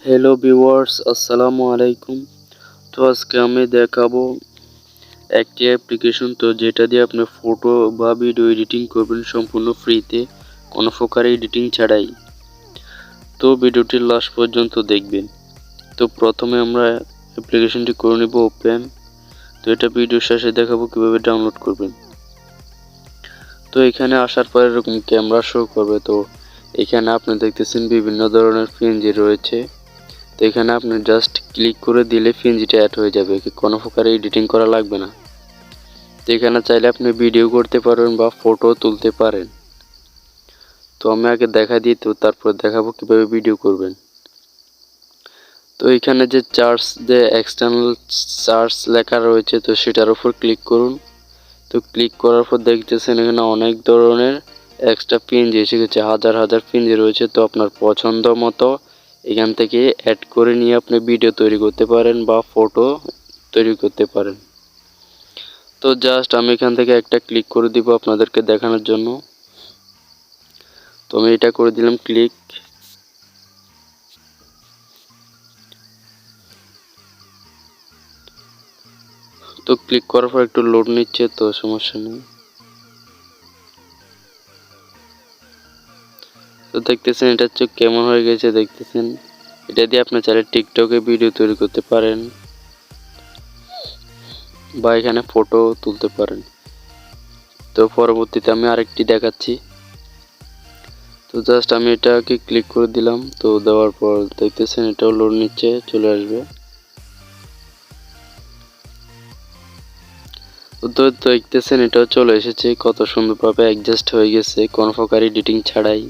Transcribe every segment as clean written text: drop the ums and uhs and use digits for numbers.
Hello viewers, আসসালামু আলাইকুম। তো আজকে আমি দেখাবো একটি অ্যাপ্লিকেশন যেটা দিয়ে আপনি ফটো বা ভিডিও এডিটিং করবেন সম্পূর্ণ ফ্রিতে, কোনো প্রকার এডিটিং ছাড়াই। তো ভিডিওটি লাস্ট পর্যন্ত দেখবেন। তো প্রথমে আমরা অ্যাপ্লিকেশনটি করে নেব ওপেন। তো এটা ভিডিওর শেষে দেখাবো কিভাবে ডাউনলোড করবেন। তো এখানে আসার পর এরকম ক্যামেরা শো করবে। তো এখানে আপনি দেখতেছেন বিভিন্ন ধরনের পিএনজি রয়েছে। তো এখানে আপনি জাস্ট ক্লিক করে দিলে পিএনজিটা অ্যাড হয়ে যাবে, কোনো প্রকার এডিটিং করা লাগবে না। তো এখানে চাইলে আপনি ভিডিও করতে পারেন বা ফটো তুলতে পারেন। তো আমি আগে দেখা দিই, তো তারপর দেখাবো কিভাবে ভিডিও করবেন। তো এখানে যে এক্সটার্নাল চার্জ লেখা রয়েছে, তো সেটার উপর ক্লিক করুন। তো ক্লিক করার পর দেখতেছেন এখানে অনেক ধরনের এক্সট্রা পিএনজি এসে গেছে, হাজার হাজার পিএনজি রয়েছে। তো আপনার পছন্দ মতো এখান থেকে অ্যাড করে নিয়ে আপনি ভিডিও তৈরি করতে পারেন বা ফটো তৈরি করতে পারেন। তো জাস্ট আমি এখান থেকে একটা ক্লিক করে দিব আপনাদেরকে দেখানোর জন্য। তো আমি এটা করে দিলাম ক্লিক। তো ক্লিক করার পর একটু লোড নিচ্ছে, তো সমস্যা নেই। তো দেখতেছেন এটা হচ্ছে কেমন হয়ে গেছে, দেখতেছেন। এটা দিয়ে আপনি চাইলে টিকটকে ভিডিও তৈরি করতে পারেন বা এখানে ফটো তুলতে পারেন। তো পরবর্তীতে আমি আরেকটি দেখাচ্ছি। তো জাস্ট আমি এটাকে ক্লিক করে দিলাম। তো দেওয়ার পর দেখতেছেন এটাও লোড নিচ্ছে, চলে আসবে। তো দেখতেছেন এটাও চলে এসেছে, কত সুন্দরভাবে অ্যাডজাস্ট হয়ে গেছে কোনো প্রকার এডিটিং ছাড়াই।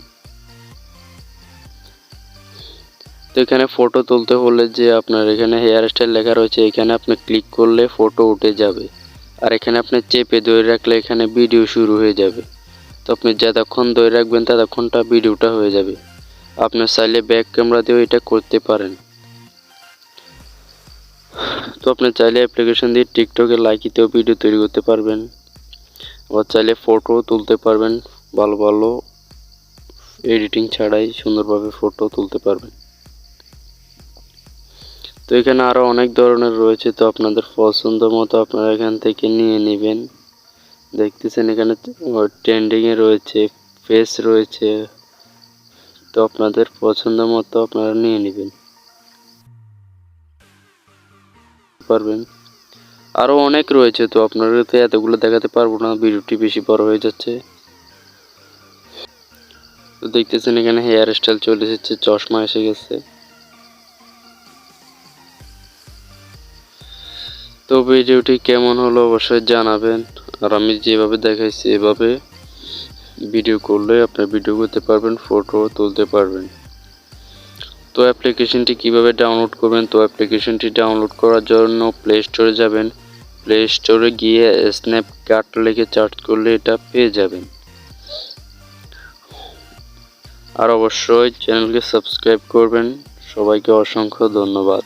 তো এখানে ফটো তুলতে হলে যে আপনার এখানে হেয়ার স্টাইল লেখা রয়েছে, এখানে আপনি ক্লিক করলে ফটো উঠে যাবে। আর এখানে আপনি চেপে ধরে রাখলে এখানে ভিডিও শুরু হয়ে যাবে। তো আপনি যতক্ষণ ধরে রাখবেন ততক্ষণটা ভিডিওটা হয়ে যাবে। আপনি চাইলে ব্যাক ক্যামেরা দিয়েও এটা করতে পারেন। তো আপনি চাইলে অ্যাপ্লিকেশন দিয়ে টিকটকে লাইকিতেও ভিডিও তৈরি করতে পারবেন, আবার চাইলে ফটো তুলতে পারবেন। ভালো ভালো এডিটিং ছাড়াই সুন্দরভাবে ফটো তুলতে পারবেন। তো এখানে আরো অনেক ধরনের রয়েছে, তো আপনাদের পছন্দ মতো আপনারা এখান থেকে নিয়ে নেবেন। দেখতেছেন এখানে ট্রেন্ডিং এ রয়েছে, ফেস রয়েছে। তো আপনাদের পছন্দ মতো আপনারা নিয়ে নেবেন পারবেন। আরো অনেক রয়েছে, তো আপনাদেরকে এতগুলো দেখাতে পারবো না, ভিডিওটি বেশি বড় হয়ে যাচ্ছে। তো দেখতেছেন এখানে হেয়ার স্টাইল চলে এসেছে, চশমা এসে গেছে। তো ভিডিওটি কেমন হলো অবশ্যই জানাবেন। আর আমি যেভাবে দেখাইছি এভাবে ভিডিও করলে আপনি ভিডিও করতে পারবেন, ফটো তুলতে পারবেন। তো অ্যাপ্লিকেশনটি কিভাবে ডাউনলোড করবেন? তো অ্যাপ্লিকেশনটি ডাউনলোড করার জন্য প্লে স্টোরে যাবেন। প্লে স্টোরে গিয়ে স্ন্যাপকাট লিখে সার্চ করলে এটা পেয়ে যাবেন। আর অবশ্যই চ্যানেলকে সাবস্ক্রাইব করবেন। সবাইকে অসংখ্য ধন্যবাদ।